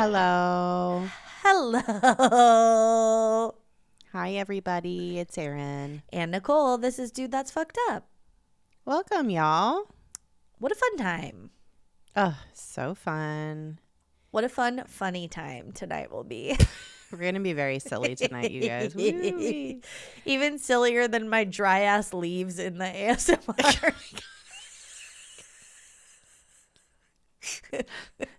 Hello. Hello. Hi, everybody. It's Erin. And Nicole, this is Dude That's Fucked Up. Welcome, y'all. What a fun time. Oh, so fun. What a fun, funny time tonight will be. We're going to be very silly tonight, you guys. Woo-wee. Even sillier than my dry ass leaves in the ASMR.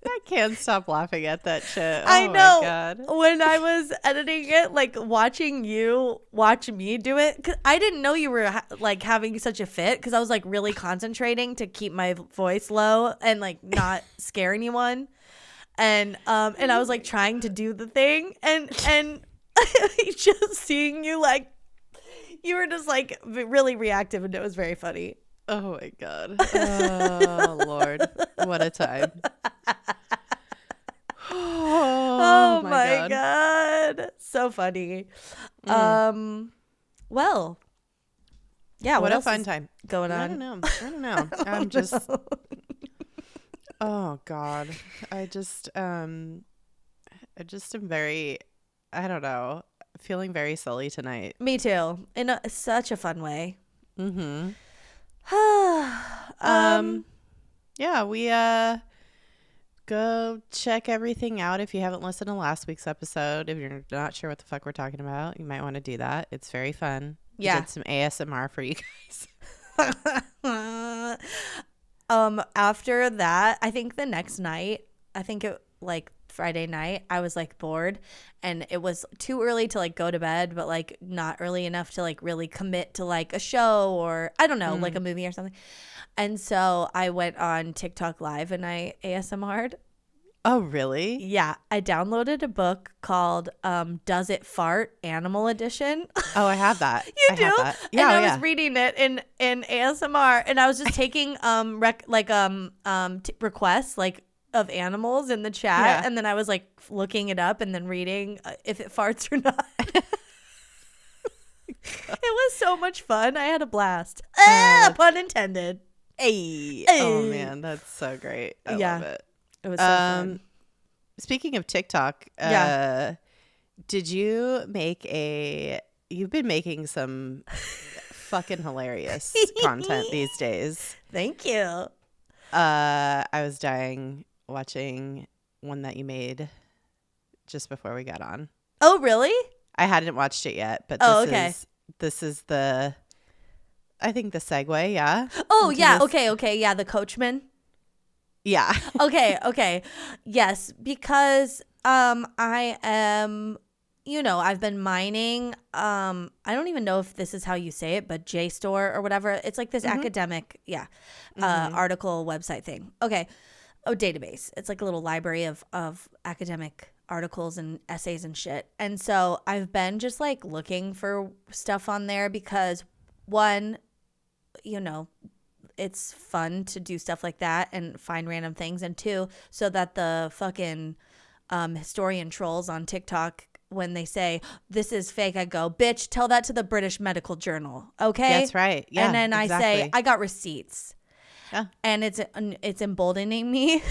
I can't stop laughing at that shit. Oh, I know. my God. When I was editing it, like watching you watch me do it, 'cause I didn't know you were like having such a fit because I was like really concentrating to keep my voice low and like not scare anyone. And I was like trying to do the thing and just seeing you like you were just like really reactive and it was very funny. Oh, my God. Oh, Lord. What a time. Oh my God. So funny. Well, yeah. What What a else fun is time. going on? I don't know. I'm just... Oh, God. I just am very, I don't know, feeling very silly tonight. Me too. In such a fun way. Mm-hmm. Yeah, we go check everything out. If you haven't listened to last week's episode, if you're not sure what the fuck we're talking about, you might want to do that. It's very fun. Yeah. We did some ASMR for you guys. After that, I think the next night, like Friday night, I was like bored and it was too early to like go to bed, but like not early enough to like really commit to like a show or I don't know, like a movie or something. And so I went on TikTok live and I ASMR'd. Oh, really? Yeah. I downloaded a book called Does It Fart? Animal Edition. Oh, I have that. You do? Have that. Yeah, and I was reading it in ASMR and I was just taking requests like of animals in the chat and then I was like looking it up and then reading if it farts or not. It was so much fun. I had a blast. Pun intended. Hey. Oh, man, that's so great. I love it. It was so fun. Speaking of TikTok, did you make you've been making some fucking hilarious content these days. Thank you. I was dying watching one that you made just before we got on. Oh, really? I hadn't watched it yet, but this is the I think the segue, yeah. Oh, yeah. Okay. Yeah, the coachman. Yeah. Okay. Yes, because I am, I've been mining. I don't even know if this is how you say it, but JSTOR or whatever. It's like this academic, article website thing. Okay. Oh, database. It's like a little library of academic articles and essays and shit. And so I've been just like looking for stuff on there because one, it's fun to do stuff like that and find random things. And two, so that the fucking historian trolls on TikTok, when they say, this is fake, I go, bitch, tell that to the British Medical Journal. Okay? That's right. Yeah, and then exactly. I say, I got receipts. Yeah. And it's emboldening me.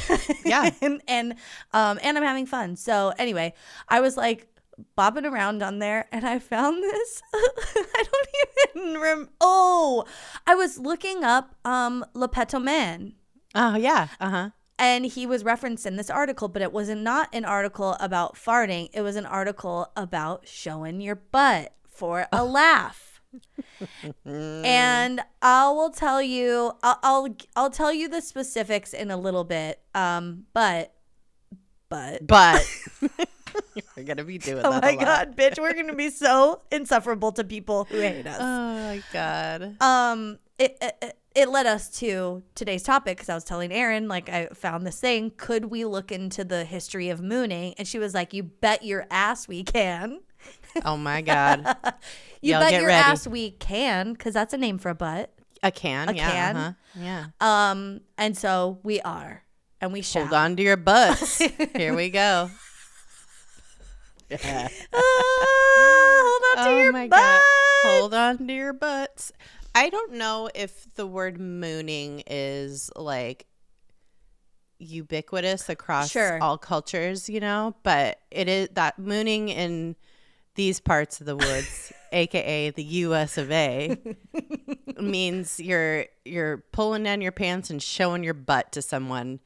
Yeah. and I'm having fun. So anyway, I was like bopping around on there and I found this. I don't even remember. Oh, I was looking up Le Peto Man. Oh, yeah. Uh-huh. And he was referenced in this article, but it was not an article about farting. It was an article about showing your butt for a laugh. And I will tell you, I'll tell you the specifics in a little bit. But we're gonna be doing oh that. Oh my God, bitch, we're gonna be so insufferable to people who hate us. Oh my God. It led us to today's topic because I was telling Erin, like, I found this thing. Could we look into the history of mooning? And she was like, you bet your ass we can. Oh my God. You Y'all bet get your ready. ass we can, because that's a name for a butt. A can. A yeah, can. Uh-huh. Yeah. And so we are, and we shall. Hold on to your butts. Here we go. Yeah. Hold on to your my butt. God. Hold on to your butts. I don't know if the word mooning is like ubiquitous across Sure. all cultures, you know, but it is that mooning in these parts of the woods, aka the US of A, means you're pulling down your pants and showing your butt to someone,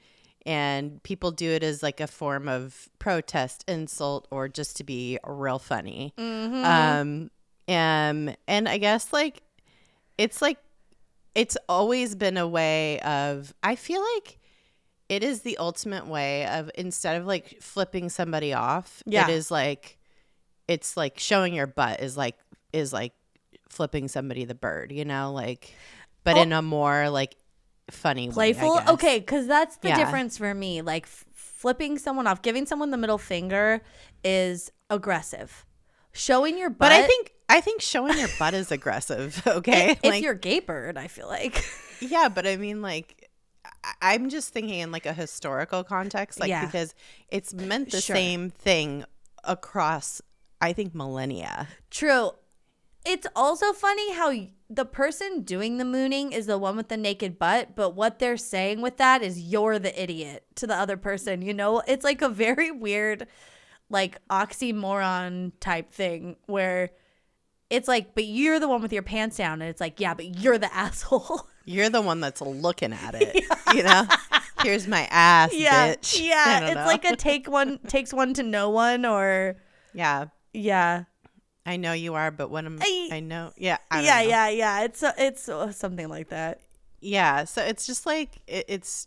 and people do it as like a form of protest, insult, or just to be real funny. And I guess like it's always been a way of, I feel like it is the ultimate way of, instead of like flipping somebody off, it is like, it's like showing your butt is like flipping somebody the bird, you know, like, but in a more like funny playful way, I guess. Okay, because that's the difference for me. Like flipping someone off, giving someone the middle finger is aggressive. Showing your butt, but I think showing your butt is aggressive. Okay, if you're gay bird, I feel like. Yeah, but I mean, like, I'm just thinking in like a historical context, like, because it's meant the same thing across, I think, millennia. True. It's also funny how the person doing the mooning is the one with the naked butt, but what they're saying with that is you're the idiot to the other person, you know? It's like a very weird, like, oxymoron type thing where it's like, but you're the one with your pants down, and it's like, yeah, but you're the asshole. You're the one that's looking at it, you know? Here's my ass, bitch. Yeah, it's like a takes one to know one, or yeah. Yeah. I know you are, but when I know. Yeah. I don't know. Yeah. It's something like that. Yeah. So it's just like it's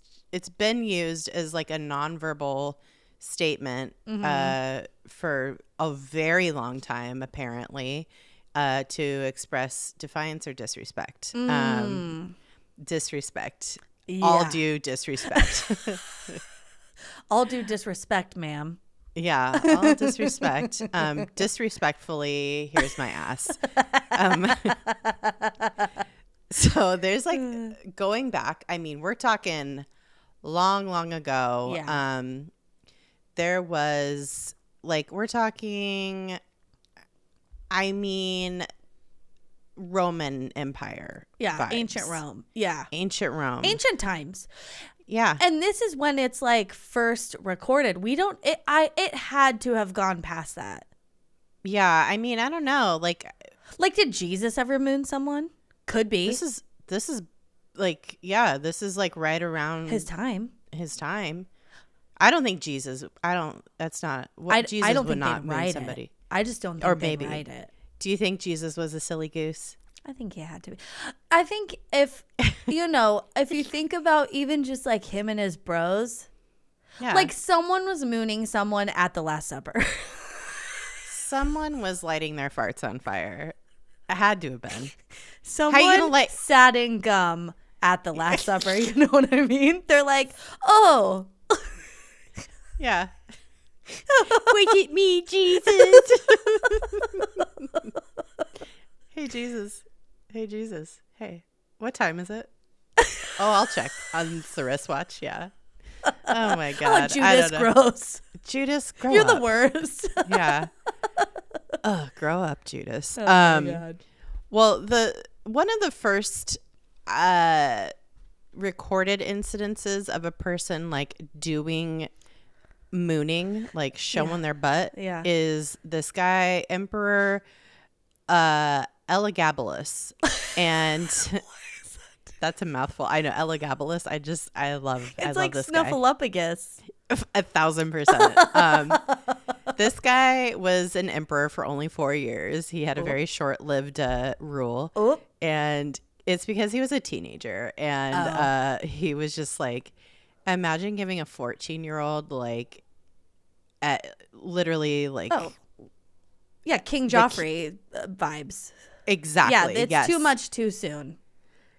been used as like a nonverbal statement for a very long time, apparently, to express defiance or disrespect. Disrespect. Yeah. All due disrespect. All due disrespect, ma'am. Yeah, all disrespect. Disrespectfully, here's my ass. So there's like, going back, I mean, we're talking long ago. Yeah. There was like, we're talking, I mean, Roman Empire. Yeah, vibes. ancient Rome. Yeah. Ancient Rome. Ancient times. Yeah. And this is when it's like first recorded. It had to have gone past that. Yeah, I mean, I don't know. Like did Jesus ever moon someone? Could be. This is like, yeah, this is like right around his time. I don't think Jesus. That's not what Jesus I don't would think not they'd moon write somebody. It. I just don't think Or they'd maybe. write it. Do you think Jesus was a silly goose? I think he had to be. I think if, if you think about even just like him and his bros, like someone was mooning someone at the Last Supper. Someone was lighting their farts on fire. It had to have been. Someone sat in gum at the Last Supper. You know what I mean? They're like, oh. Yeah. Look at me, Jesus. Hey, Jesus. Hey, what time is it? Oh, I'll check on the wristwatch. Yeah. Oh, my God. Oh, Judas, gross. Judas, grow You're up. the worst. Yeah. Oh, grow up, Judas. Oh, my God. Well, one of the first recorded incidences of a person like doing mooning, like showing their butt, is this guy, Emperor Elagabalus. And that's a mouthful. I know, Elagabalus. I love like this guy. Snuffleupagus. 1,000%. This guy was an emperor for only 4 years. He had a very short-lived rule. And it's because he was a teenager. And he was just like, imagine giving a 14-year-old like, literally like. Oh. Yeah, King Joffrey vibes. Exactly. Yeah, it's too much too soon.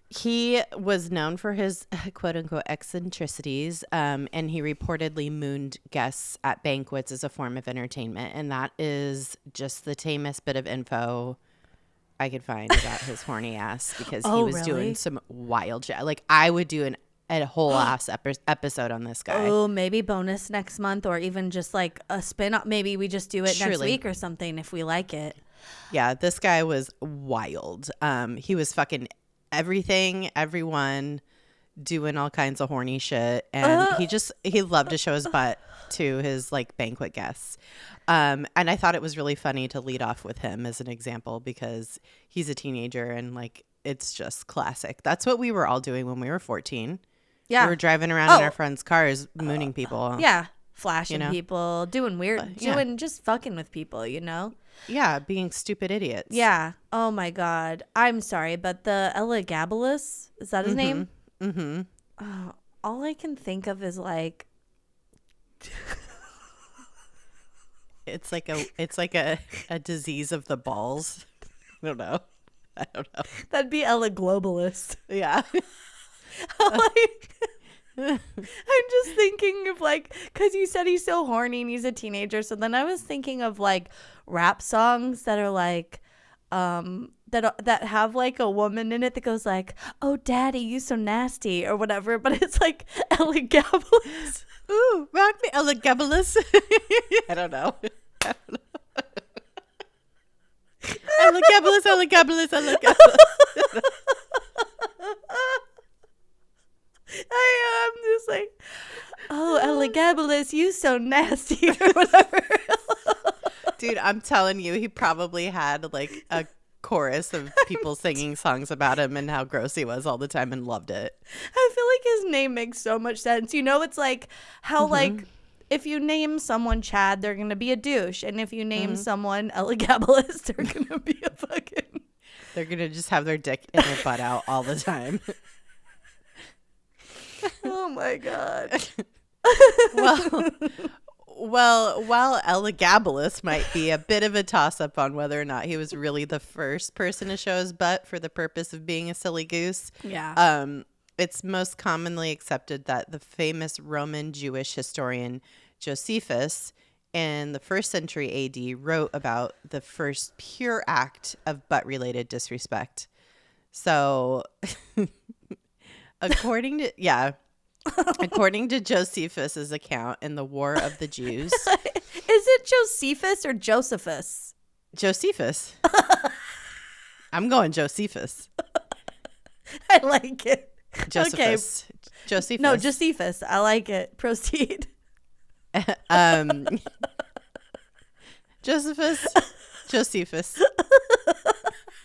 He was known for his quote-unquote eccentricities, and he reportedly mooned guests at banquets as a form of entertainment. And that is just the tamest bit of info I could find about his horny ass, because he was doing some wild shit. Like, I would do a whole ass episode on this guy. Oh, maybe bonus next month, or even just like a spin-off. Maybe we just do it next week or something if we like it. Yeah, this guy was wild. He was fucking everything, everyone, doing all kinds of horny shit, and he loved to show his butt to his like banquet guests. And I thought it was really funny to lead off with him as an example because he's a teenager and like it's just classic. That's what we were all doing when we were 14. Yeah. We were driving around in our friends' cars, mooning people. Yeah. Flashing people, doing weird, just fucking with people, you know? Yeah, being stupid idiots. Yeah. Oh my God. I'm sorry, but the Elagabalus, is that his name? Mm-hmm. All I can think of is like it's like a disease of the balls. I don't know. That'd be Elaglobalus. Yeah. I'm just thinking of like, because you said he's so horny and he's a teenager, so then I was thinking of like rap songs that are like that have like a woman in it that goes like, oh daddy you so nasty or whatever, but it's like Elagabalus. Ooh, rock me Elagabalus. I don't know. Elagabalus. I'm just like, oh, Elagabalus, you so nasty or whatever. Dude, I'm telling you, he probably had like a chorus of people singing songs about him and how gross he was all the time and loved it. I feel like his name makes so much sense. You know, it's like how like if you name someone Chad, they're going to be a douche. And if you name someone Elagabalus, they're going to be a fucking... They're going to just have their dick in their butt out all the time. Oh my God. Well, while Elagabalus might be a bit of a toss-up on whether or not he was really the first person to show his butt for the purpose of being a silly goose, it's most commonly accepted that the famous Roman Jewish historian Josephus in the 1st century AD wrote about the first pure act of butt-related disrespect. So... According to Josephus's account in the War of the Jews. Is it Josephus or Josephus? Josephus. I'm going Josephus. I like it. Josephus. Okay. Josephus. No, Josephus. I like it. Proceed. Josephus.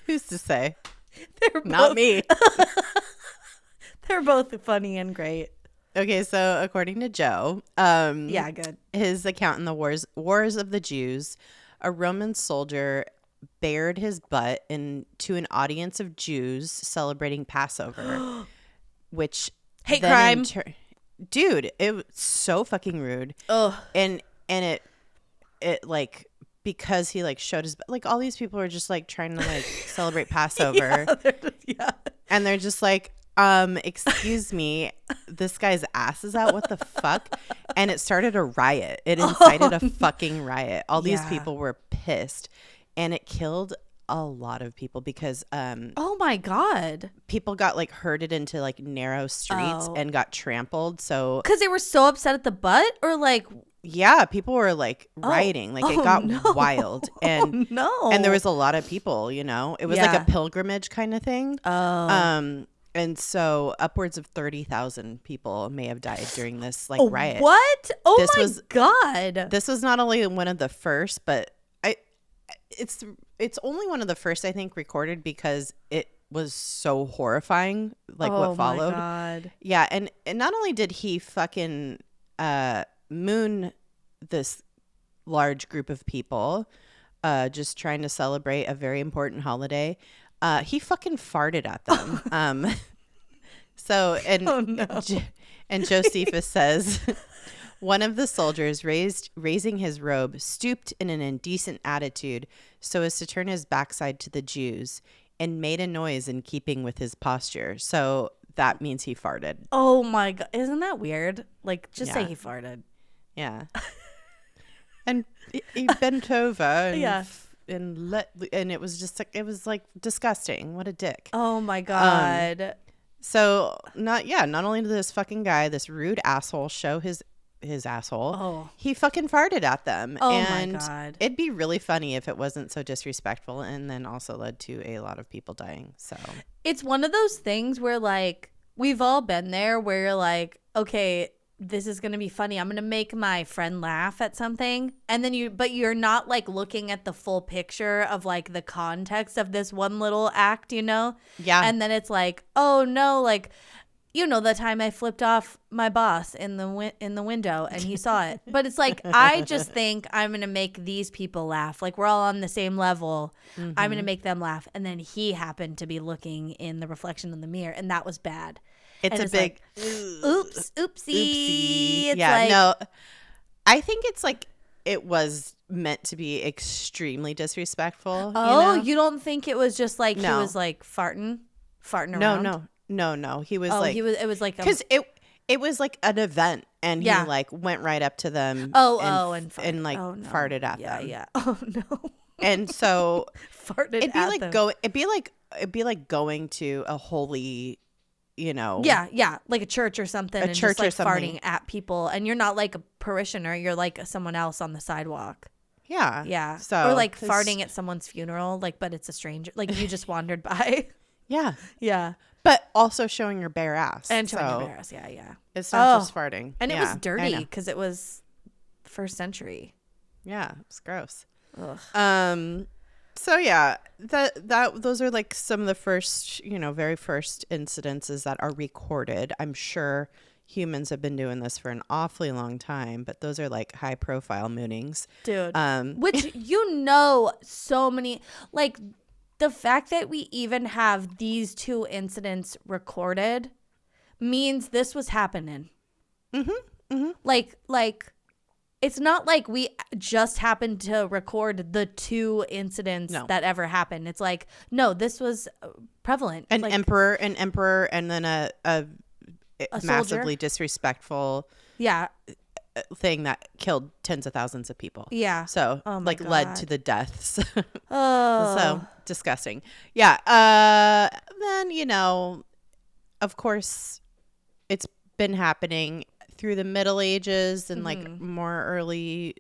Who's to say? They're not me. They're both funny and great. Okay, so according to Joe, good. His account in the wars of the Jews, a Roman soldier bared his butt to an audience of Jews celebrating Passover, which hate crime. Dude, it was so fucking rude. Ugh. And it like because he like showed his like all these people are just like trying to like celebrate Passover. And they're just like, excuse me, this guy's ass is out. What the fuck? And it started a riot. It incited a fucking riot. All these people were pissed, and it killed a lot of people because oh my God, people got like herded into like narrow streets and got trampled. So because they were so upset at the butt, or like people were like rioting, like it got wild, and and there was a lot of people, you know, it was like a pilgrimage kind of thing. And so upwards of 30,000 people may have died during this like riot. What? Oh my God. This was not only one of the first, but it's only one of the first, I think, recorded because it was so horrifying, like what followed. Oh my God. Yeah, and not only did he fucking moon this large group of people just trying to celebrate a very important holiday, he fucking farted at them. So, and Josephus says, one of the soldiers raising his robe stooped in an indecent attitude so as to turn his backside to the Jews and made a noise in keeping with his posture. So that means he farted. Oh my God. Isn't that weird? Like, just say he farted. Yeah. And he bent over and it was just like, it was like disgusting. What a dick. Oh my God. So not only did this fucking guy, this rude asshole, show his asshole, he fucking farted at them. And my God. It'd be really funny if it wasn't so disrespectful and then also led to a lot of people dying. So it's one of those things where like we've all been there where you're like, okay, this is going to be funny. I'm going to make my friend laugh at something. And then but you're not like looking at the full picture of like the context of this one little act, you know? Yeah. And then it's like, oh no, like, you know, the time I flipped off my boss in the window and he saw it. But it's like, I just think I'm going to make these people laugh. Like, we're all on the same level. I'm going to make them laugh. And then he happened to be looking in the reflection in the mirror, and that was bad. It's a big like, oops, oopsie. It's yeah, like, no, I think it's like it was meant to be extremely disrespectful. Oh, you know? You don't think it was just like he No. was like farting around? No. He was It was like because it was like an event, and he like went right up to them. And farted at them. Yeah. Oh no. And so farted it'd be at like them. it'd be like going to a holy, you know. Yeah, like a church or something, and church just like or something. farting at people, and you're not like a parishioner, you're like someone else on the sidewalk. Yeah. So or like farting at someone's funeral, like, but it's a stranger, like you just wandered by. Yeah. But also showing your bare ass. And showing your bare ass, yeah. It's not just farting. And it was dirty because it was first century. Yeah, it's gross. Ugh. So yeah, those are like some of the first, you know, very first incidences that are recorded. I'm sure humans have been doing this for an awfully long time, but those are like high profile moonings. Dude. Which, you know, so many, like, the fact that we even have these two incidents recorded means this was happening. Like it's not like we just happened to record the two incidents that ever happened. It's like, no, this was prevalent. An like, emperor, and then a massively soldier. Disrespectful thing that killed tens of thousands of people. Yeah. So led to the deaths. Oh. So disgusting. Yeah. Then, you know, of course, it's been happening through the Middle Ages and like more early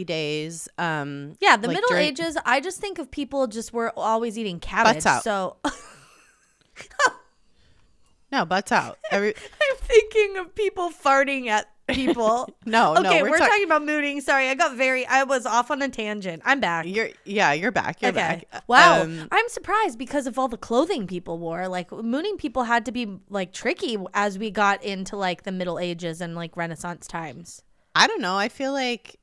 days. The like Middle Ages, I just think of people just were always eating cabbage. Butts out. So No, butts out. I'm thinking of people farting at people. No, okay, we're talking about mooning. Sorry, I was off on a tangent. I'm back. You're back. You're back. Wow. I'm surprised because of all the clothing people wore. Like, mooning people had to be like tricky as we got into like the Middle Ages and like Renaissance times. I don't know. I feel like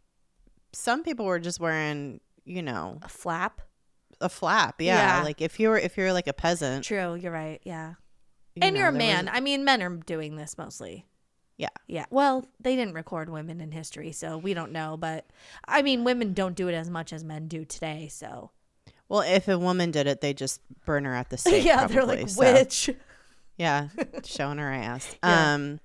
some people were just wearing, you know, A flap. Yeah. Like if you're like a peasant. True. You're right. Yeah. And you're a man. I mean, men are doing this mostly. Yeah. Yeah. Well, they didn't record women in history, so we don't know. But I mean, women don't do it as much as men do today. So. Well, if a woman did it, they just burn her at the stake. Yeah, probably, they're like, so. witch. Yeah, showing her ass. Yeah.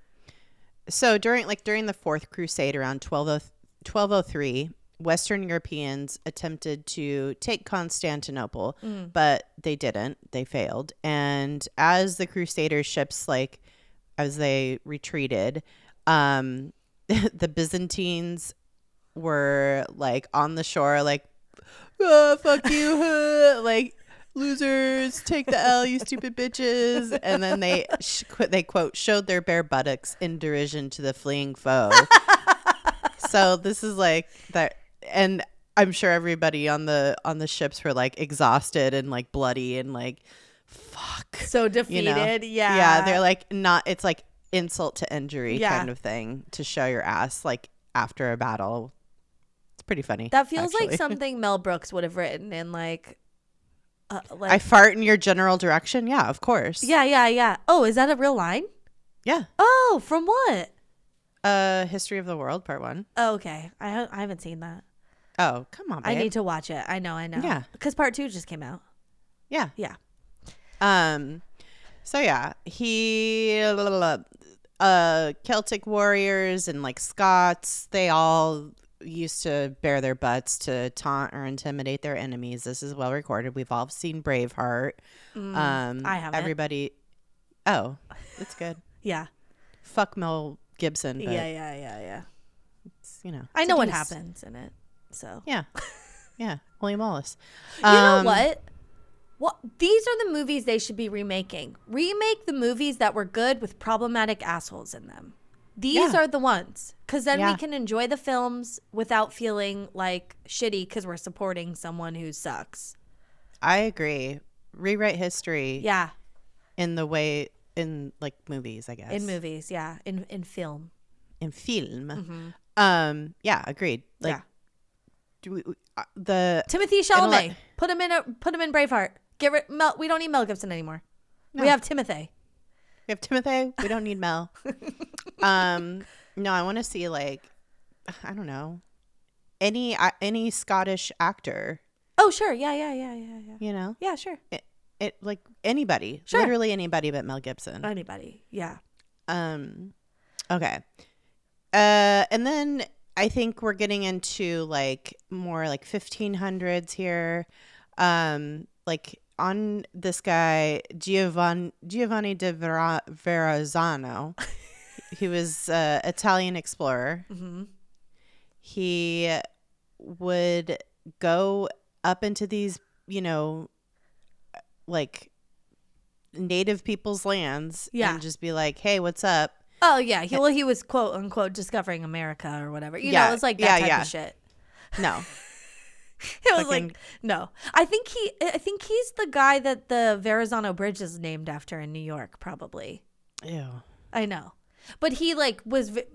So during the Fourth Crusade around 1203, Western Europeans attempted to take Constantinople, but they didn't. They failed. And as the Crusaders' ships, like, as they retreated, the Byzantines were like on the shore, like, oh, fuck you, huh? Like, losers, take the L, you stupid bitches. And then they quote showed their bare buttocks in derision to the fleeing foe. So this is like that, and I'm sure everybody on the ships were like exhausted and like bloody and like, fuck, so defeated. You know? Yeah, they're like, not, it's like insult to injury kind of thing to show your ass like after a battle. It's pretty funny. That feels actually. like something Mel Brooks would have written in like I fart in your general direction. Yeah, of course. Yeah. Oh, is that a real line? Yeah. Oh, from what? History of the World, Part 1. Oh, okay. I haven't seen that. Oh, come on, babe. I need to watch it. I know. Yeah. Because Part 2 just came out. Yeah. Yeah. So yeah, Celtic warriors and like Scots, they all used to bare their butts to taunt or intimidate their enemies. This is well recorded. We've all seen Braveheart. I haven't. Everybody. Oh, it's good. Yeah. Fuck Mel Gibson. But Yeah. It's, you know, I know what happens in it. So yeah. William Wallace. You know what? Well, these are the movies they should be remaking. Remake the movies that were good with problematic assholes in them. These are the ones. Because then we can enjoy the films without feeling like shitty because we're supporting someone who sucks. I agree. Rewrite history. Yeah. In the way, in like movies, I guess. In movies, yeah. In film. In film. Mm-hmm. Yeah, agreed. Like, the Timothy Chalamet. Put him in Braveheart. We don't need Mel Gibson anymore. No. We have Timothy. We don't need Mel. No, I want to see like, I don't know, any Scottish actor. Oh, sure. Yeah. You know? Yeah, sure. It like anybody. Sure. Literally anybody but Mel Gibson. Anybody. Yeah. Okay. And then I think we're getting into like more like 1500s here. Like on this guy Giovanni de Verrazzano. He was an Italian explorer. Mm-hmm. He would go up into these, you know, like native people's lands and just be like, hey, what's up? Oh, yeah. He was quote unquote discovering America or whatever. You know, it was like that type of shit. No. It was like, no. I think he's the guy that the Verrazzano Bridge is named after in New York, probably. Ew. I know. But he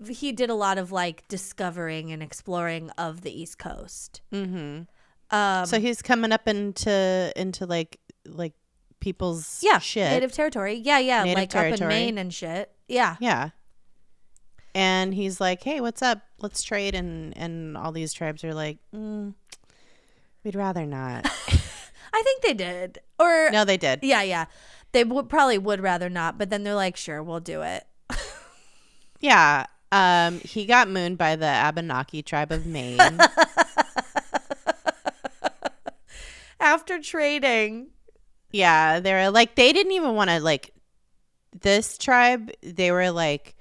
he did a lot of like discovering and exploring of the East Coast. Mm-hmm. So he's coming up into like people's shit. Native territory. Yeah. Native like territory. Up in Maine and shit. Yeah. Yeah. And he's like, hey, what's up? Let's trade. And all these tribes are like, we'd rather not. I think they did. Or no, they did. Yeah. They probably would rather not. But then they're like, sure, we'll do it. Yeah. He got mooned by the Abenaki tribe of Maine. After trading. Yeah. They were like, they didn't even want to like this tribe. They were like,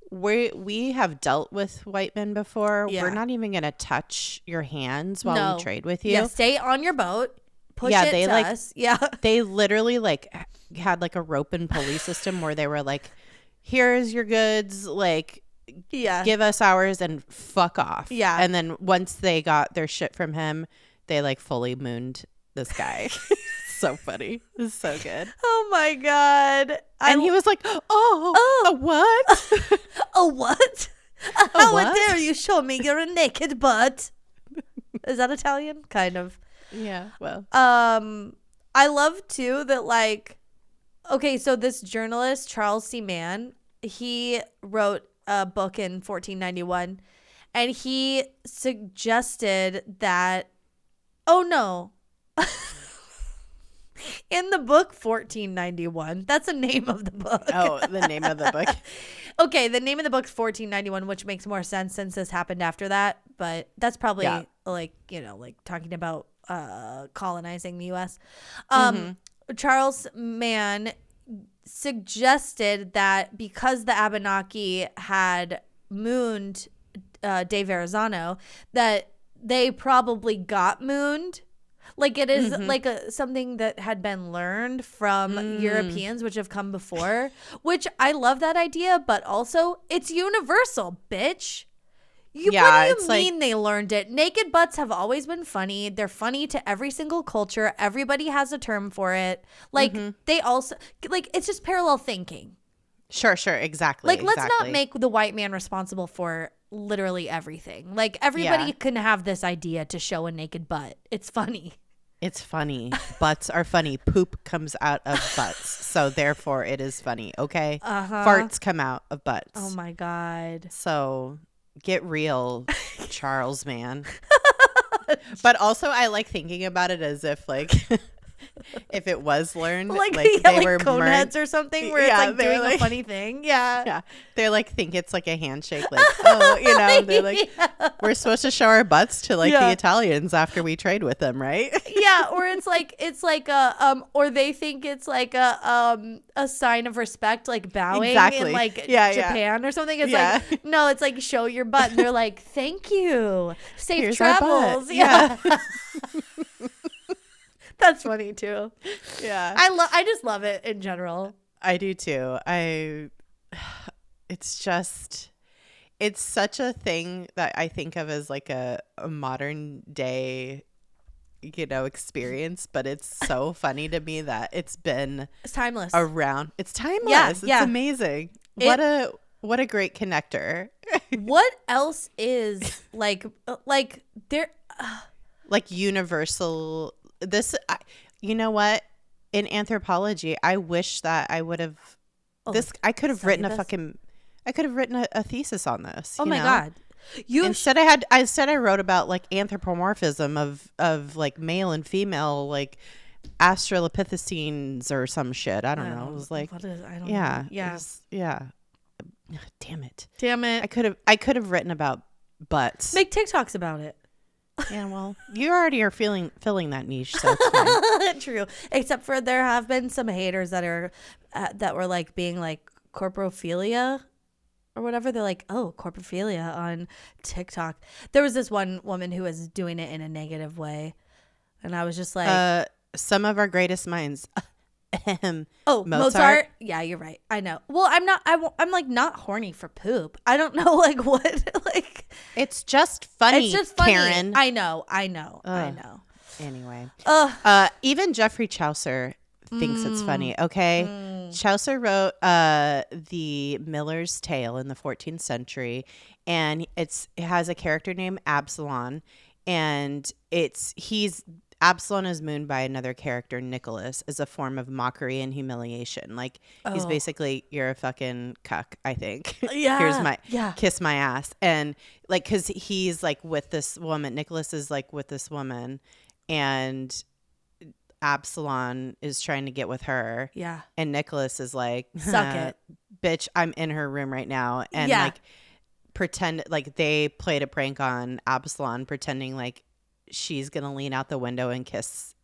we have dealt with white men before. Yeah. We're not even going to touch your hands while we trade with you. Yeah, stay on your boat. Push it to us. Yeah. They literally like had like a rope and pulley system where they were like, here's your goods, like, give us ours and fuck off. Yeah. And then once they got their shit from him, they like fully mooned this guy. So funny. It's so good. Oh my God. And he was like, a what? A what? How dare you show me your naked butt? Is that Italian? Kind of. Yeah. Well. I love too that like, okay, so this journalist, Charles C. Mann, he wrote a book in 1491 and he suggested that, in the book 1491, that's the name of the book. Oh, the name of the book. Okay, the name of the book is 1491, which makes more sense since this happened after that, but that's probably like, you know, like talking about colonizing the U.S. Charles Mann suggested that because the Abenaki had mooned de Verrazzano, that they probably got mooned. Like it is like something that had been learned from Europeans, which have come before, which I love that idea, but also it's universal, bitch. What do you mean they learned it? Naked butts have always been funny. They're funny to every single culture. Everybody has a term for it. Like they also, like it's just parallel thinking. Sure. Exactly. Like let's not make the white man responsible for literally everything. Like everybody can have this idea to show a naked butt. It's funny. It's funny. Butts are funny. Poop comes out of butts. So therefore it is funny. Okay. Farts come out of butts. Oh my God. So get real, Charles, man. But also I like thinking about it as if like if it was learned, like they were coneheads or something where it's like doing a funny thing. Yeah. They're like think it's like a handshake, like they're like we're supposed to show our butts to like the Italians after we trade with them, right? Yeah, or it's like a or they think it's like a sign of respect, like bowing in like Japan or something. It's like no, it's like show your butt, and they're like thank you, safe travels. Yeah. That's funny too. Yeah. I just love it in general. I do too. It's such a thing that I think of as like a modern day, experience, but it's so funny to me that it's timeless around. It's timeless. Yeah, it's yeah. amazing. What a great connector. What else is like there Like universal. You know what? In anthropology, I wish that I would have I could have written a thesis on this. Oh my God. Instead I wrote about like anthropomorphism of like male and female, like Australopithecines or some shit. I don't know. It was like, what is, I don't yeah, know. Yeah. Yeah. Damn it. I could have written about butts. Make TikToks about it. Yeah, well, you already are filling that niche, so it's fine. True. Except for there have been some haters that were like being like corporophilia or whatever. They're like, oh, corporophilia on TikTok. There was this one woman who was doing it in a negative way, and I was just like, some of our greatest minds. Oh, Mozart. Yeah, you're right. I know. Well, I'm like not horny for poop. I don't know like what like. It's just funny. It's just funny. Karen. I know. Anyway, even Geoffrey Chaucer thinks it's funny. Okay, Chaucer wrote the Miller's Tale in the 14th century, and it has a character named Absalom, and Absalom is mooned by another character, Nicholas, as a form of mockery and humiliation. Like he's basically, you're a fucking cuck, I think. Yeah. Kiss my ass. And like, cause he's like with this woman, Nicholas is like with this woman, and Absalom is trying to get with her. Yeah. And Nicholas is like, suck it. Bitch, I'm in her room right now. And like pretend like they played a prank on Absalom, pretending like she's gonna lean out the window and kiss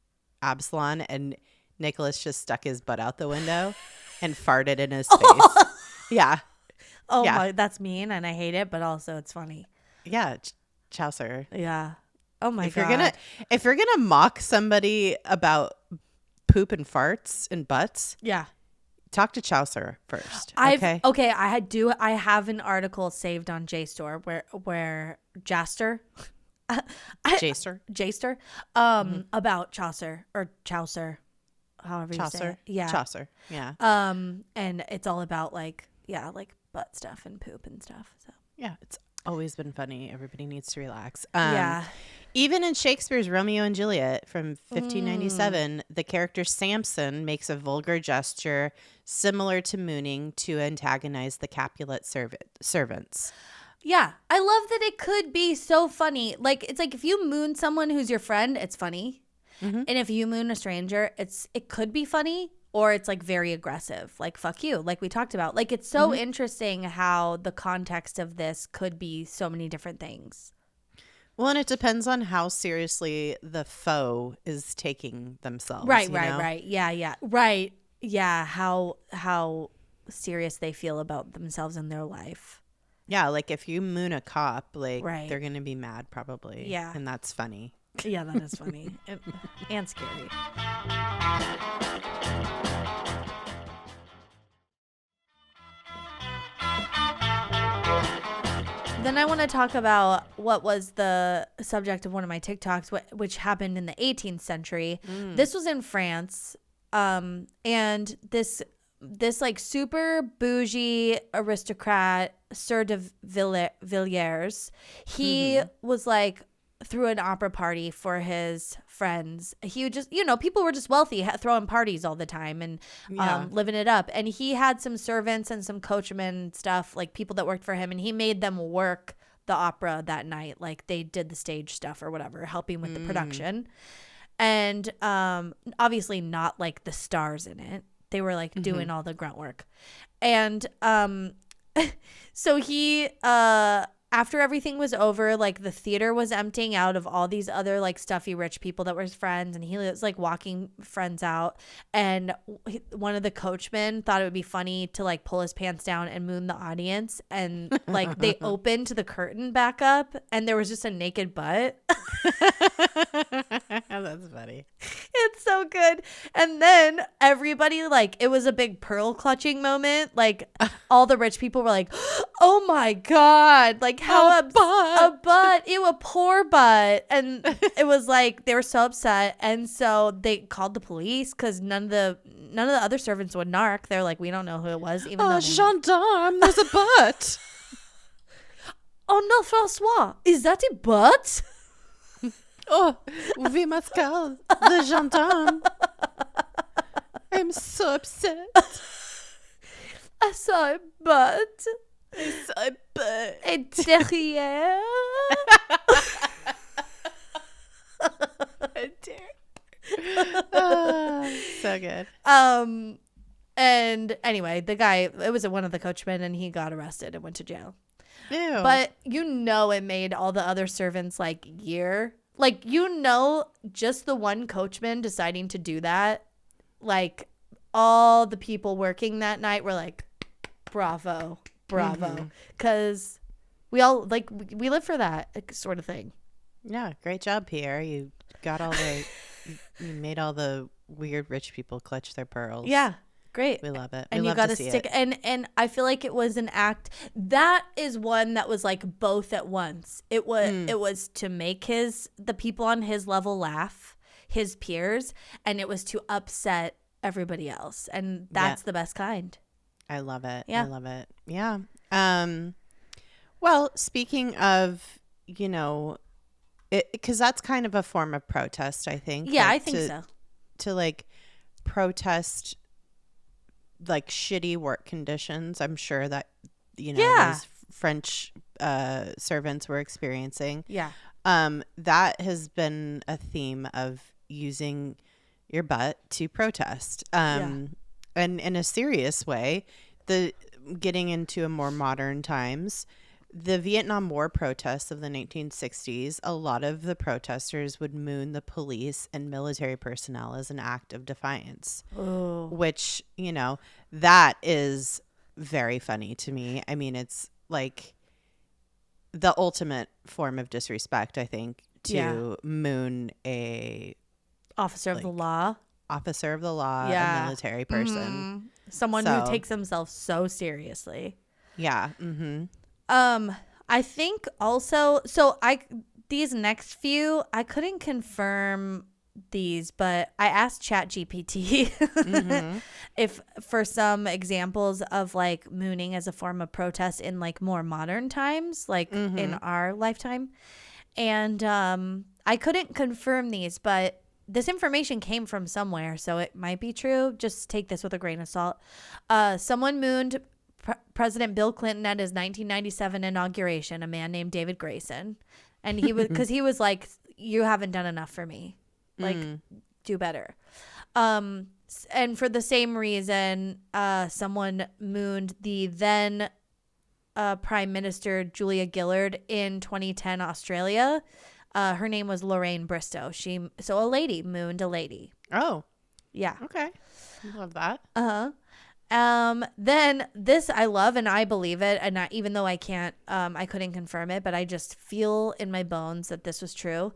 Absalom, and Nicholas just stuck his butt out the window and farted in his face. Yeah. Oh my, that's mean, and I hate it, but also it's funny. Yeah, Chaucer. Yeah. Oh my God. If you're gonna mock somebody about poop and farts and butts, yeah, talk to Chaucer first. I have an article saved on JSTOR where Jaster. Jaster, about Chaucer, however you say it. Yeah, Chaucer. Yeah. And it's all about like butt stuff and poop and stuff. So yeah, it's always been funny. Everybody needs to relax. Yeah. Even in Shakespeare's Romeo and Juliet from 1597, the character Samson makes a vulgar gesture similar to mooning to antagonize the Capulet servants. Yeah, I love that it could be so funny. Like, it's like if you moon someone who's your friend, it's funny. Mm-hmm. And if you moon a stranger, it could be funny, or it's like very aggressive. Like, fuck you, like we talked about. Like, it's so interesting how the context of this could be so many different things. Well, and it depends on how seriously the foe is taking themselves. Right. Yeah. Right. Yeah, how serious they feel about themselves in their life. Yeah, like if you moon a cop, like they're going to be mad probably. Yeah. And that's funny. Yeah, that is funny. And scary. Then I want to talk about what was the subject of one of my TikToks, which happened in the 18th century. This was in France. And this like super bougie aristocrat, Sieur de Villiers, he was like threw an opera party for his friends. He would just, people were just wealthy, throwing parties all the time and living it up. And he had some servants and some coachmen stuff, like people that worked for him, and he made them work the opera that night. Like they did the stage stuff or whatever, helping with the production. And obviously not like the stars in it. They were like doing all the grunt work. And so he, after everything was over, like the theater was emptying out of all these other like stuffy rich people that were his friends. And he was like walking friends out. And one of the coachmen thought it would be funny to like pull his pants down and moon the audience. And like they opened the curtain back up and there was just a naked butt. That's funny. It's so good. And then everybody, like, it was a big pearl clutching moment. Like, all the rich people were like, oh my God. Like, how a butt. Ew, a poor butt. And it was like, they were so upset. And so they called the police because none of the other servants would narc. They're like, we don't know who it was. Even though gendarme, there's a butt. Oh no, Francois, is that a butt? Oh, we must call the gendarme. I'm so upset. I saw a butt. I saw a butt. Et derrière. So good. And anyway, the guy, it was one of the coachmen, and he got arrested and went to jail. Ew. But it made all the other servants like just the one coachman deciding to do that, like all the people working that night were like, bravo, because we all like we live for that sort of thing. Yeah, great job, Pierre. You got all the you made all the weird rich people clutch their pearls. Yeah. Great. We love it. And you got to stick it. And I feel like it was an act that is one that was like both at once. It was to make the people on his level laugh, his peers, and it was to upset everybody else. And that's the best kind. I love it. Yeah. I love it. Yeah. Well, speaking of, because that's kind of a form of protest, I think. Yeah, I think so. To like protest like shitty work conditions, I'm sure that these French servants were experiencing. Yeah. That has been a theme of using your butt to protest. And in a serious way, getting into a more modern times, the Vietnam War protests of the 1960s, a lot of the protesters would moon the police and military personnel as an act of defiance. Oh. Which, that is very funny to me. I mean, it's like the ultimate form of disrespect, I think, to moon a officer of the law, a military person. Mm-hmm. Someone who takes themselves so seriously. Yeah. Mm-hmm. I think also, these next few, I couldn't confirm these, but I asked ChatGPT if for some examples of like mooning as a form of protest in like more modern times, like in our lifetime. And I couldn't confirm these, but this information came from somewhere, so it might be true. Just take this with a grain of salt. Someone mooned President Bill Clinton at his 1997 inauguration, a man named David Grayson. And he was, because he was like, you haven't done enough for me. Like, do better. And for the same reason, someone mooned the then Prime Minister Julia Gillard in 2010 Australia. Her name was Lorraine Bristow. So a lady mooned a lady. Oh. Yeah. Okay. Love that. Then this I love and I believe it, and even though I couldn't confirm it, but I just feel in my bones that this was true.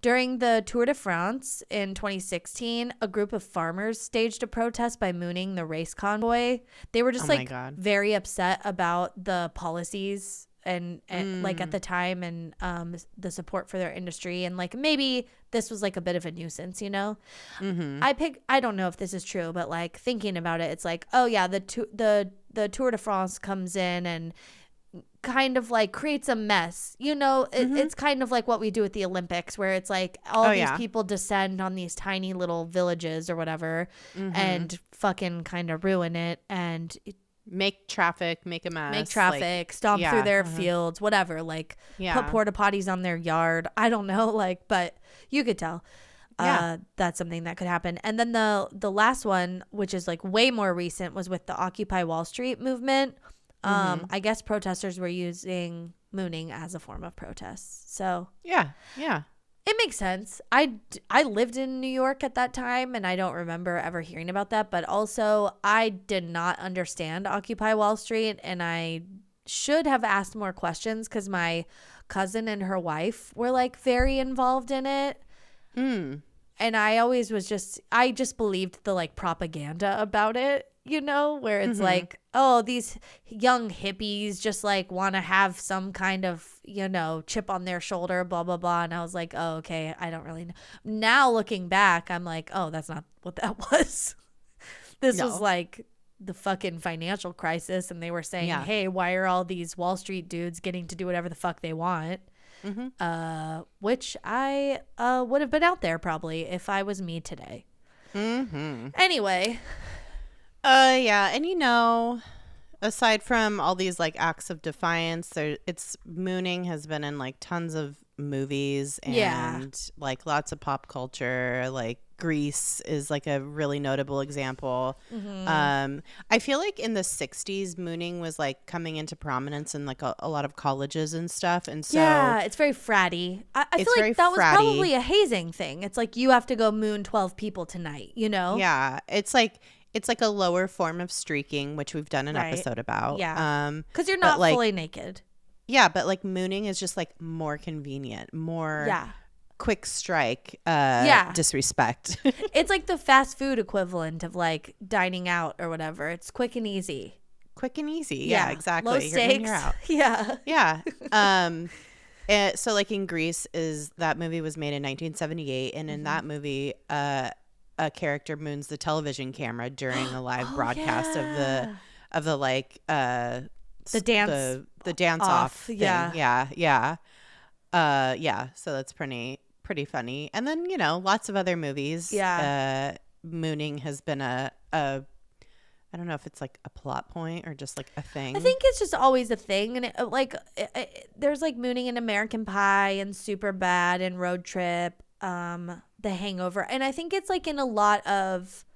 During the Tour de France in 2016, a group of farmers staged a protest by mooning the race convoy. They were just very upset about the policies and like at the time and the support for their industry, and like maybe this was like a bit of a nuisance, I don't know if this is true, but like thinking about it, it's like, oh yeah, the Tour de France comes in and kind of like creates a mess, it's kind of like what we do at the Olympics, where it's like all these people descend on these tiny little villages or whatever and fucking kind of ruin it and make traffic, make a mess, stomp through their fields, whatever, like put porta potties on their yard. I don't know, like, but you could tell that's something that could happen. And then the last one, which is like way more recent, was with the Occupy Wall Street movement. I guess protesters were using mooning as a form of protest. So yeah, it makes sense. I lived in New York at that time, and I don't remember ever hearing about that. But also, I did not understand Occupy Wall Street, and I should have asked more questions because my cousin and her wife were like very involved in it. And I always I just believed the like propaganda about it, you know, where it's like, oh, these young hippies just like want to have some kind of, you know, chip on their shoulder, blah, blah, blah. And I was like, oh, okay, I don't really know. Now looking back, I'm like, oh, that's not what that was. This was like the fucking financial crisis. And they were saying, hey, why are all these Wall Street dudes getting to do whatever the fuck they want? Which I would have been out there probably if I was me today. Anyway. Yeah. And, you know, aside from all these like acts of defiance, mooning has been in like tons of movies and like lots of pop culture. Like Grease is like a really notable example. I feel like in the 60s, mooning was like coming into prominence in like a lot of colleges and stuff. And so it's very fratty. I feel like that was probably a hazing thing. It's like you have to go moon 12 people tonight, you know? Yeah. It's like a lower form of streaking, which we've done an episode about. Yeah. Because you're not fully naked. Yeah, but like mooning is just like more convenient, more quick strike disrespect. It's like the fast food equivalent of like dining out or whatever. It's quick and easy. Yeah, exactly. Low stakes. You're out. Yeah. So like in Grease, that movie was made in 1978, and in that movie a character moons the television camera during a live broadcast of the like the dance off thing. Yeah. So that's pretty funny. And then, you know, lots of other movies. Mooning has been a I don't know if it's like a plot point or just like a thing. I think it's just always a thing. And there's like mooning in American Pie and Superbad and Road Trip, The Hangover. And I think it's like in a lot of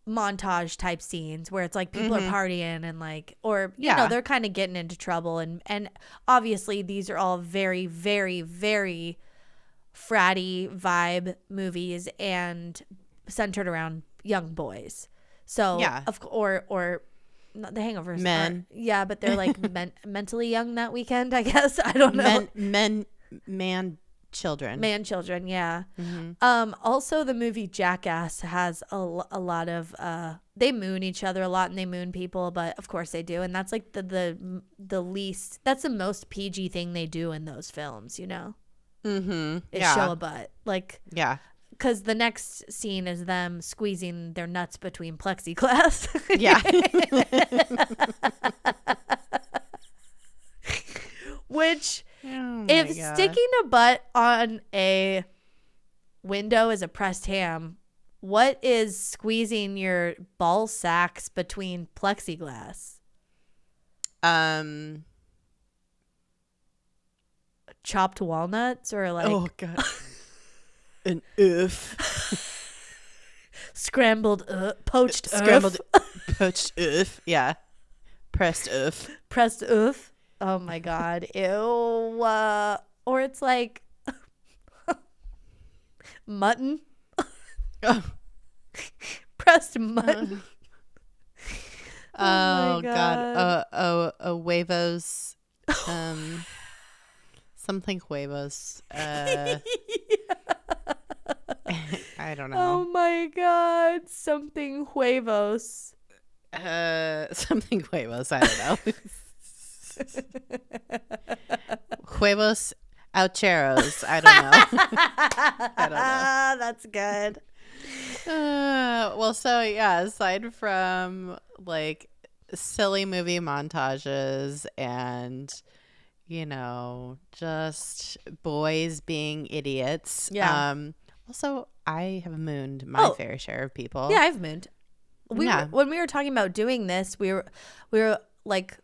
montage type scenes where it's like people are partying and like, or you know, they're kind of getting into trouble, and obviously these are all very, very, very fratty vibe movies and centered around young boys. So or not, The Hangovers men, but they're like mentally young that weekend, I guess. I don't know. Children, yeah. Also the movie Jackass has a lot of they moon each other a lot and they moon people, but of course they do, and that's like the least, that's the most PG thing they do in those films, you know. Is show a butt, like, because the next scene is them squeezing their nuts between plexiglass. Which if sticking a butt on a window is a pressed ham, what is squeezing your ball sacks between plexiglass? Chopped walnuts or like, oh god, an oof. Poached oof. Yeah, pressed oof. Oh my god, ew. Or it's like mutton. Pressed mutton. Oh god. A huevos. Something huevos. I don't know. Oh my god, something huevos. Something huevos. I don't know. Huevos Aucheros. I don't know. That's good. Well, so yeah, aside from like silly movie montages and, you know, just boys being idiots. Also, I have mooned my fair share of people. Yeah, I've mooned. When we were talking about doing this, we were like,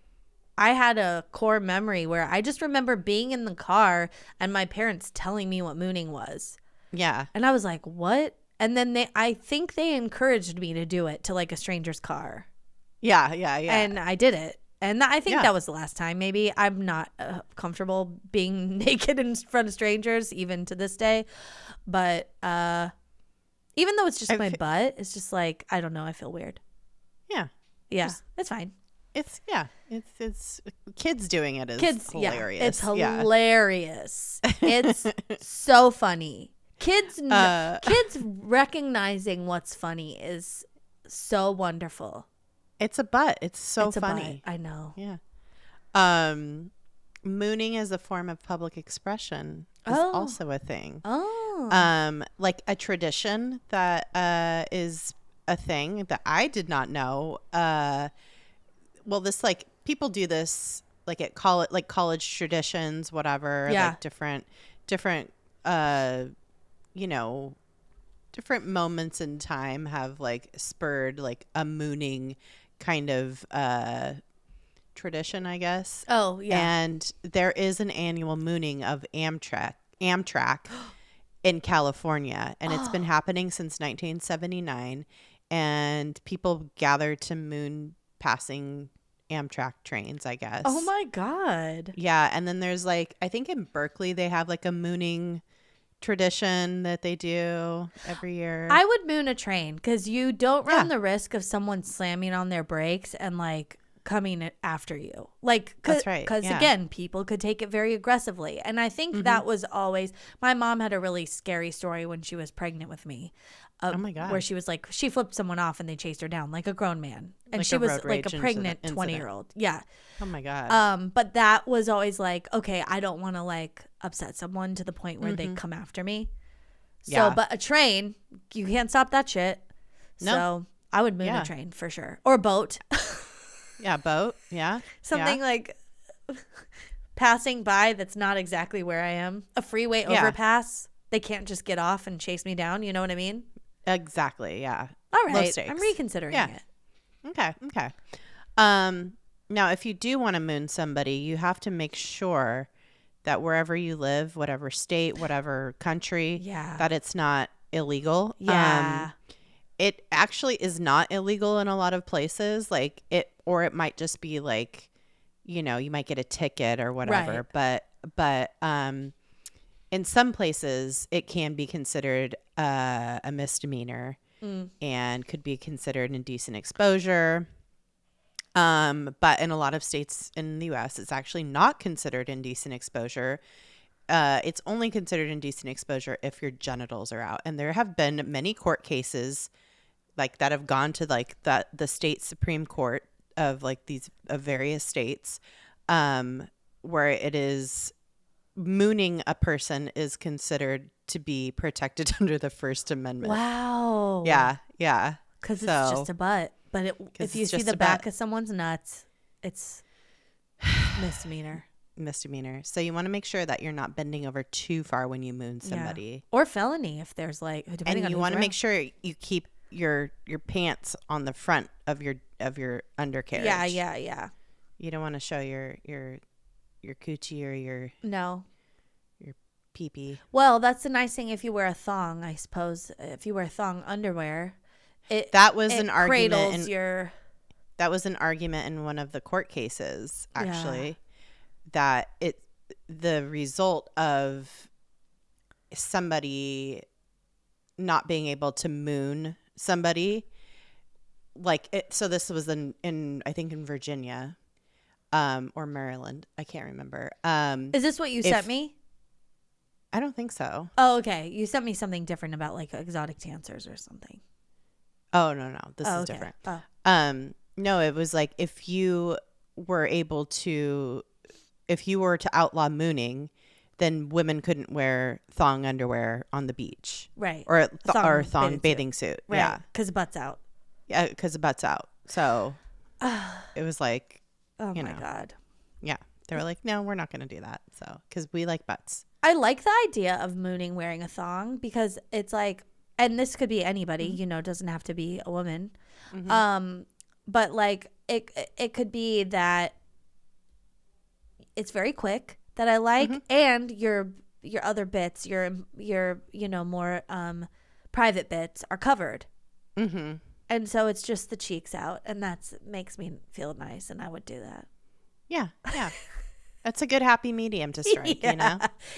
I had a core memory where I just remember being in the car and my parents telling me what mooning was. Yeah. And I was like, what? And then I think they encouraged me to do it to like a stranger's car. Yeah. And I did it. And I think that was the last time. Maybe I'm not comfortable being naked in front of strangers even to this day. But even though it's just my butt, it's just like, I don't know. I feel weird. Yeah. Yeah. It's fine. It's kids doing it is hilarious. It's hilarious. It's so funny. Kids recognizing what's funny is so wonderful. It's a butt. It's so funny. I know. Yeah. Mooning as a form of public expression is also a thing. Like a tradition that is a thing that I did not know. Well, this like people do this like at college traditions, whatever. Yeah. Like different different moments in time have like spurred like a mooning kind of tradition, I guess. Oh, yeah. And there is an annual mooning of Amtrak in California, and it's been happening since 1979, and people gather to moon passing Amtrak trains, I guess. Oh my God. Yeah, and then there's like, I think in Berkeley they have like a mooning tradition that they do every year. I would moon a train because you don't run the risk of someone slamming on their brakes and like coming after you. Like, that's right. Because again, people could take it very aggressively. And I think that was always, my mom had a really scary story when she was pregnant with me. Oh my God. Where she was like, she flipped someone off and they chased her down like a grown man. And like she was like a rage pregnant incident. 20-year-old. Yeah. Oh my God. But that was always like, okay, I don't want to like upset someone to the point where they come after me. So, but a train, you can't stop that shit. No. So I would moon a train for sure. Or a boat. Yeah, boat. Yeah. Something like passing by that's not exactly where I am. A freeway overpass. They can't just get off and chase me down. You know what I mean? Exactly. Yeah. All right. I'm reconsidering it. Okay. Now, if you do want to moon somebody, you have to make sure that wherever you live, whatever state, whatever country, that it's not illegal. Yeah. It actually is not illegal in a lot of places. Like or it might just be like, you might get a ticket or whatever. Right. But in some places it can be considered a misdemeanor and could be considered indecent exposure. But in a lot of states in the U.S., it's actually not considered indecent exposure. It's only considered indecent exposure if your genitals are out. And there have been many court cases like that have gone to like the state Supreme Court of like these of various states, where it is mooning a person is considered to be protected under the First Amendment. Wow. Yeah. Because it's just a butt. But if you see the back of someone's nuts, it's misdemeanor. So you want to make sure that you're not bending over too far when you moon somebody. Yeah. Or felony if there's like, depending on you want to make sure you keep your pants on the front of your undercarriage. Yeah. You don't want to show your coochie or your pee-pee. Well, that's the nice thing if you wear a thong, I suppose. If you wear thong underwear, that was an argument in one of the court cases, actually, that the result of somebody not being able to moon somebody, like it. So this was in I think in Virginia, or Maryland. I can't remember. Is this what you sent me? I don't think so. Oh, okay. You sent me something different about like exotic dancers or something. Oh, no. This is different. Oh. No, it was like if you were to outlaw mooning, then women couldn't wear thong underwear on the beach. Right. Or thong bathing suit. Right. Yeah. Because the butt's out. Yeah, because the butt's out. So it was like, oh my God. Yeah. They were like, no, we're not going to do that. So, because we like butts. I like the idea of mooning wearing a thong because it's like, and this could be anybody, doesn't have to be a woman. Mm-hmm. But like it could be that it's very quick that I like, and your other bits, your more private bits are covered. Mm-hmm. And so it's just the cheeks out, and that makes me feel nice, and I would do that. Yeah. That's a good happy medium to strike,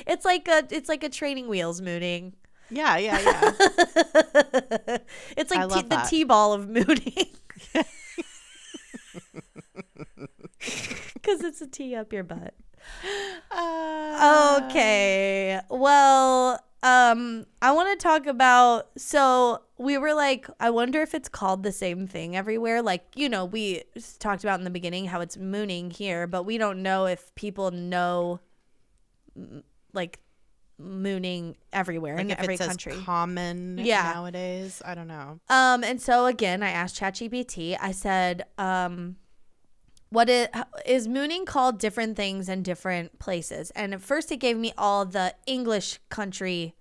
It's like a training wheels mooning. Yeah. It's like the T-ball of mooning. Because it's a tee up your butt. Okay. Well, I want to talk about, so we were like, I wonder if it's called the same thing everywhere. Like, you know, we talked about in the beginning how it's mooning here, but we don't know if people know like mooning everywhere Like in if every it's country. as common nowadays. I don't know. And so again, I asked ChatGPT. I said, what is mooning called different things in different places? And at first it gave me all the English country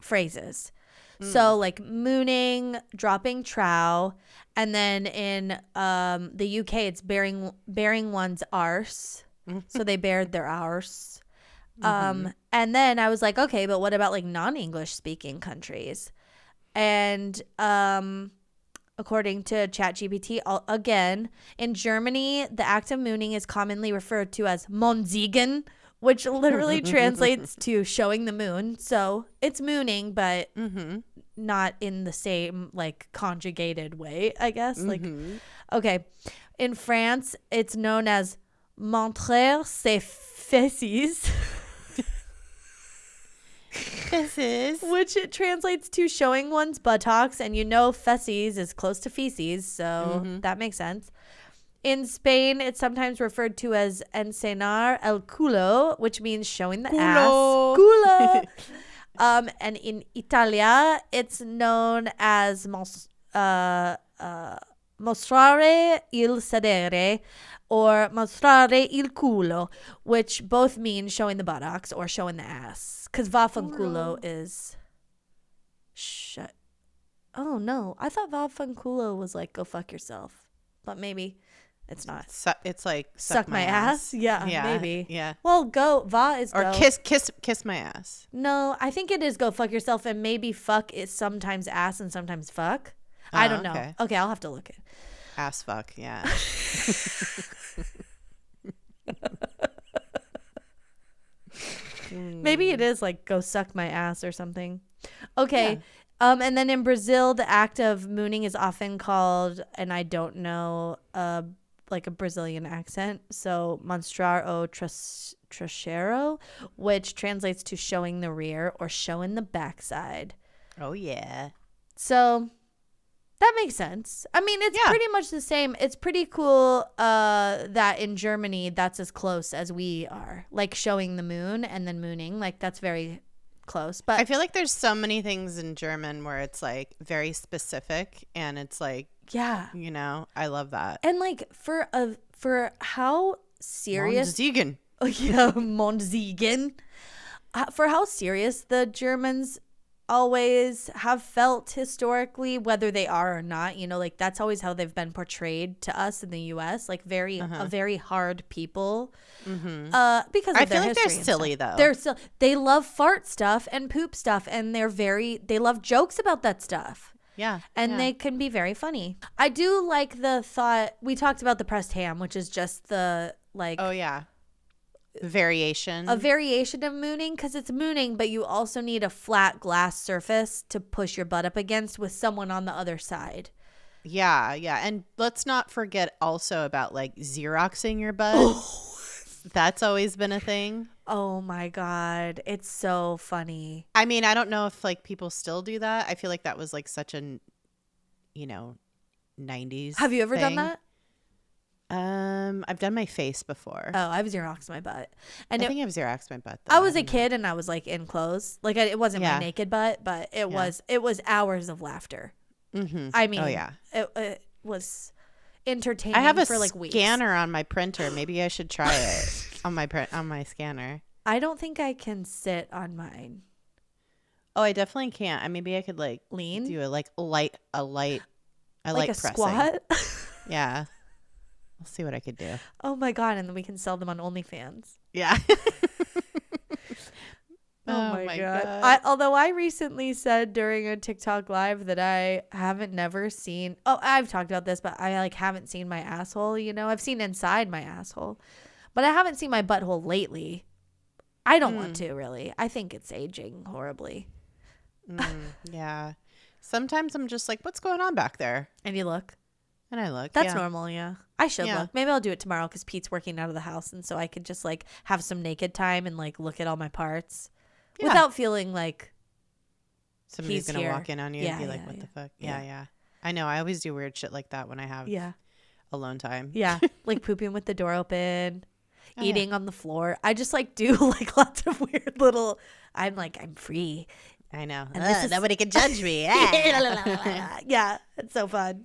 phrases. So like mooning, dropping trow, and then in the UK it's bearing one's arse. So they bared their arse. And then I was like, okay, but what about like non-English speaking countries? And according to ChatGPT, again, in Germany, the act of mooning is commonly referred to as Mondsiegen, which literally translates to showing the moon. So it's mooning, but not in the same like conjugated way, I guess. Like, okay. In France, it's known as montrer ses fesses. Which it translates to showing one's buttocks, and you know fesses is close to feces, so that makes sense. In Spain, it's sometimes referred to as enseñar el culo, which means showing the ass. Culo. And in Italia, it's known as mostrare il sedere or mostrare il culo, which both mean showing the buttocks or showing the ass. Because vaffanculo is shut. Oh, no. I thought vaffanculo was like go fuck yourself. But maybe it's not. It's like suck my ass? Yeah, maybe. Yeah. Well, va is or go. kiss my ass. No, I think it is go fuck yourself, and maybe fuck is sometimes ass and sometimes fuck. I don't know. Okay, I'll have to look it. Ass fuck, yeah. Maybe it is like go suck my ass or something. Okay. Yeah. And then in Brazil, the act of mooning is often called, and I don't know, like a Brazilian accent. So mostrar o trasero, which translates to showing the rear or showing the backside. Oh, yeah. So that makes sense. I mean, it's pretty much the same. It's pretty cool that in Germany, that's as close as we are. Like showing the moon and then mooning. Like that's very close. But I feel like there's so many things in German where it's like very specific and it's like, you know, I love that. And like for how serious. Mondsiegen. Oh, yeah, Mondsiegen. For how serious the Germans always have felt historically, whether they are or not, you know, like that's always how they've been portrayed to us in the US, like a very hard people. Because I feel like they're silly though. They love fart stuff and poop stuff, and they love jokes about that stuff. Yeah. And they can be very funny. I do like the thought, we talked about the pressed ham, which is just the like, oh yeah, a variation of mooning, because it's mooning, but you also need a flat glass surface to push your butt up against with someone on the other side. Yeah. And let's not forget also about like Xeroxing your butt. That's always been a thing. Oh my God. It's so funny. I mean, I don't know if like people still do that. I feel like that was like such a, you know, 90s. Have you ever done that? I've done my face before. Oh, I've Xeroxed my butt. And I think I've Xeroxed my butt though. I was a kid and I was like in clothes. Like it wasn't my naked butt, but it was hours of laughter. I mean, it was entertaining. I have a for like weeks. Scanner on my printer. Maybe I should try it on my scanner. I don't think I can sit on mine. Oh, I definitely can't. Maybe I could like lean, do a light. I like a pressing. Squat. Yeah, I'll see what I could do. Oh my God! And then we can sell them on OnlyFans. Yeah. Oh my God. Although I recently said during a TikTok live that I haven't never seen. Oh, I've talked about this, but I like haven't seen my asshole. You know, I've seen inside my asshole, but I haven't seen my butthole lately. I don't want to really. I think it's aging horribly. Yeah. Sometimes I'm just like, what's going on back there? And you look. And I look. That's normal, yeah. I should look. Maybe I'll do it tomorrow because Pete's working out of the house, and so I could just like have some naked time and like look at all my parts. Yeah. without feeling like Somebody's he's gonna here. walk in on you Yeah, and be like, yeah, "What yeah. the fuck?" Yeah. Yeah. I know. I always do weird shit like that when I have Yeah. alone time. Yeah. Like pooping with the door open, Oh, eating on the floor. I just like do like lots of weird little, I'm free. I know. And this is- nobody can judge me. Yeah. It's so fun.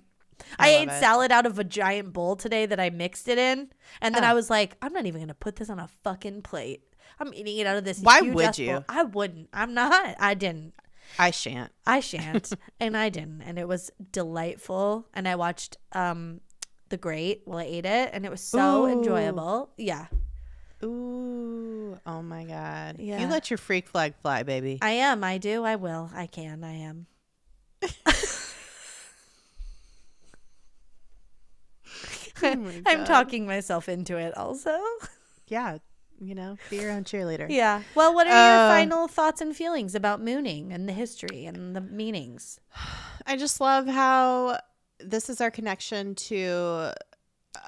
I love ate it. salad out of a giant bowl today that I mixed it in. And then Oh. I was like, I'm not even going to put this on a fucking plate. I'm eating it out of this Why huge would ass you? bowl. I wouldn't. I'm not. I didn't. I shan't. I shan't. And I didn't. And it was delightful. And I watched The Great while I ate it. And it was so Ooh. enjoyable. Yeah. Ooh. Oh my God. Yeah. You let your freak flag fly, baby. I am. I do. I will. I can. I am. Oh my I'm God. talking myself into it also. Yeah. Be your own cheerleader. Yeah. Well, what are your final thoughts and feelings about mooning and the history and the meanings? I just love how this is our connection to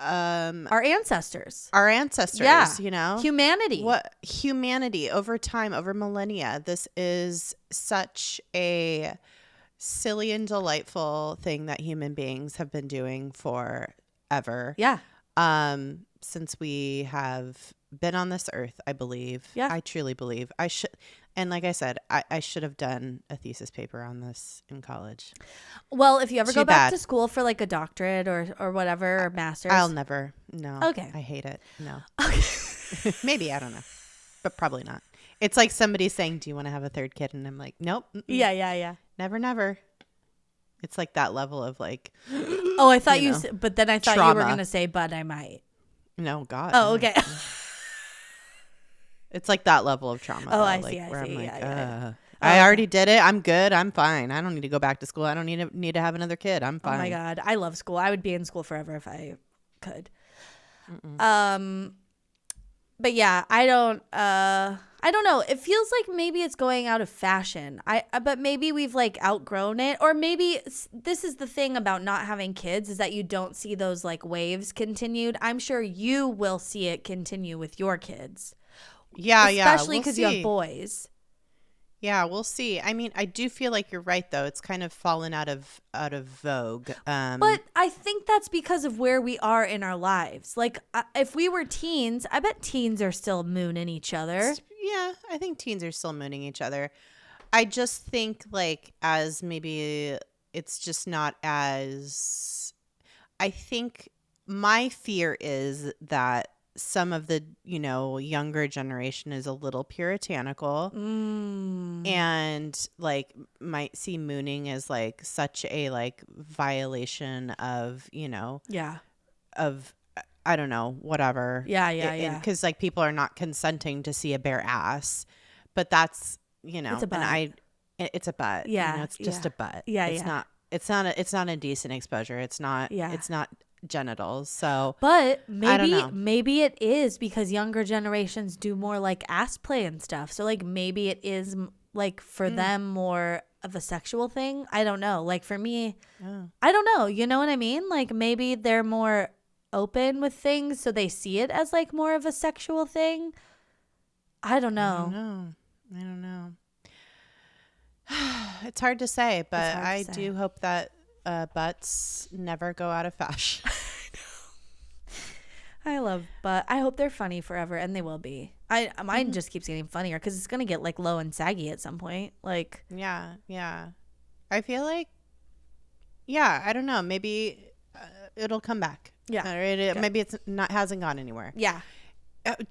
Our ancestors. our ancestors, Yeah. Humanity. What humanity over time, over millennia. This is such a silly and delightful thing that human beings have been doing forever. Yeah. Since we have been on this earth, I believe. Yeah. I truly believe. I should, and like I said, I should have done a thesis paper on this in college. Well, if you ever Too go back bad. to school for like a doctorate or whatever, or master's. I'll never. No. Okay. I hate it. No. Okay. Maybe, I don't know, but probably not. It's like somebody saying, "Do you want to have a third kid?" And I'm like, "Nope." Yeah. Never. It's like that level of like, Oh, I thought but then I thought you were trauma. going to say, but I might. no, God. Oh, no. okay. It's like that level of trauma. Oh, though, I like, see, I where see. I'm like, Yeah. I okay. already did it. I'm good. I'm fine. I don't need to go back to school. I don't need to have another kid. I'm Oh fine. my God. I love school. I would be in school forever if I could. But yeah, I don't know. It feels like maybe it's going out of fashion. But maybe we've like outgrown it, or maybe this is the thing about not having kids is that you don't see those like waves continued. I'm sure you will see it continue with your kids. Yeah. Especially We'll because you see. have boys. Yeah, we'll see. I mean, I do feel like you're right though. It's kind of fallen out of vogue. But I think that's because of where we are in our lives. Like, if we were teens, I bet teens are still mooning each other. Yeah, I think teens are still mooning each other. I just think like as maybe it's just not as. I think my fear is that some of the younger generation is a little puritanical and like might see mooning as like such a like violation of of I don't know, whatever. Yeah. Because like people are not consenting to see a bare ass, but that's It's a butt. and it's a butt. Yeah, it's just a butt. Yeah, it's yeah. not. It's not a decent exposure. It's not. Yeah. It's not genitals. So But I don't know. maybe it is because younger generations do more like ass play and stuff. So like maybe it is like for them more of a sexual thing. I don't know. Like for me, I don't know. You know what I mean? Like maybe they're more open with things, so they see it as like more of a sexual thing. I don't know. I don't know. It's hard to say, but hard to I say. do hope that butts never go out of fashion. I love, but I hope they're funny forever, and they will be. Mine just keeps getting funnier because it's gonna get like low and saggy at some point. Like Yeah. I feel like, I don't know. Maybe it'll come back. Yeah. Or maybe it's not hasn't gone anywhere. yeah,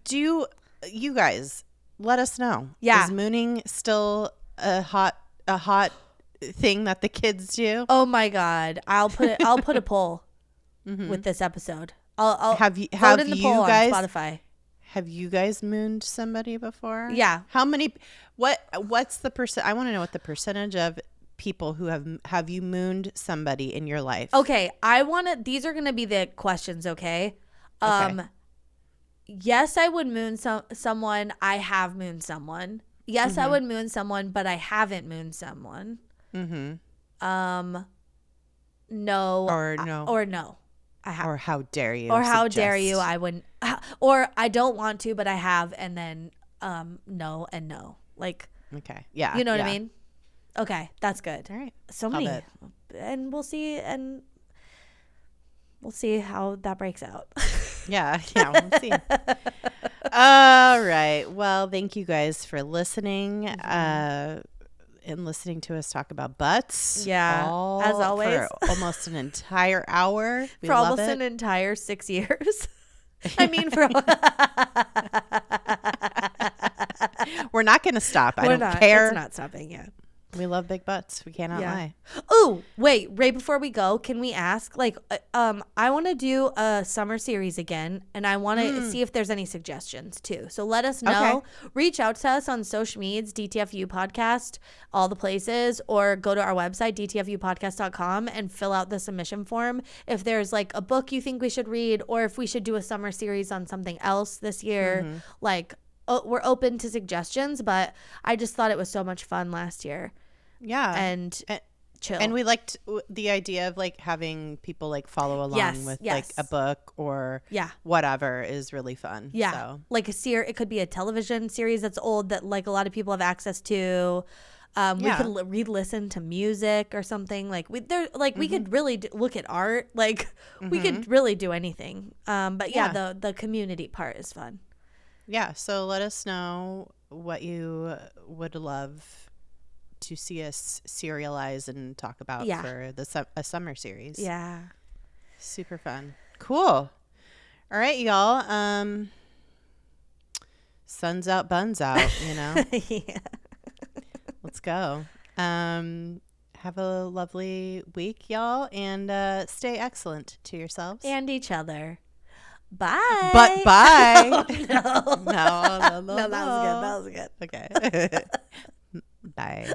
Do you guys let us know? Yeah. Is mooning still a hot thing that the kids do? oh my God, I'll put a poll with this episode. I'll Have you vote in the poll guys on Spotify. Have you guys mooned somebody before? Yeah. How many? What's the percent? I want to know what the percentage of people who have you mooned somebody in your life? Okay, these are gonna be the questions. Okay. Okay. Yes, I would moon someone. I have mooned someone. Yes, I would moon someone, but I haven't mooned someone. Mm-hmm. No. Or no. Or no. I have. Or how dare you? Or how dare suggest- you? I wouldn't. Or I don't want to, but I have, and then no and no. Like Okay. Yeah. You know what yeah. I mean? Okay, that's good. All right. So Love many, it. and we'll see how that breaks out. Yeah. Yeah. We'll see. All right. Well, thank you guys for listening. And listening to us talk about butts. Yeah, as always. For almost an entire hour. We For love almost it. an entire 6 years. I mean, for We're not going to stop. I we're don't not. care. It's not stopping yet. We love big butts. We cannot lie. Oh, wait, right before we go, can we ask, like, I want to do a summer series again, and I want to see if there's any suggestions too. So let us know. Okay. Reach out to us on social medias, DTFU podcast, all the places, or go to our website, dtfupodcast.com, and fill out the submission form. If there's like a book you think we should read, or if we should do a summer series on something else this year, like, we're open to suggestions, but I just thought it was so much fun last year. Yeah. And chill. And we liked the idea of like having people like follow along with like a book or whatever is really fun. Yeah. So. Like it could be a television series that's old that like a lot of people have access to. We could re-listen to music or something. Like we could really look at art. Like we could really do anything. But the community part is fun. Yeah. So let us know what you would love to see us serialize and talk about for a summer series. Yeah. Super fun. Cool. All right, y'all. Sun's out, buns out, you know. Yeah. Let's go. Have a lovely week, y'all, and stay excellent to yourselves. And each other. Bye. But bye. Oh, no. No, No, that was good. Okay. Bye.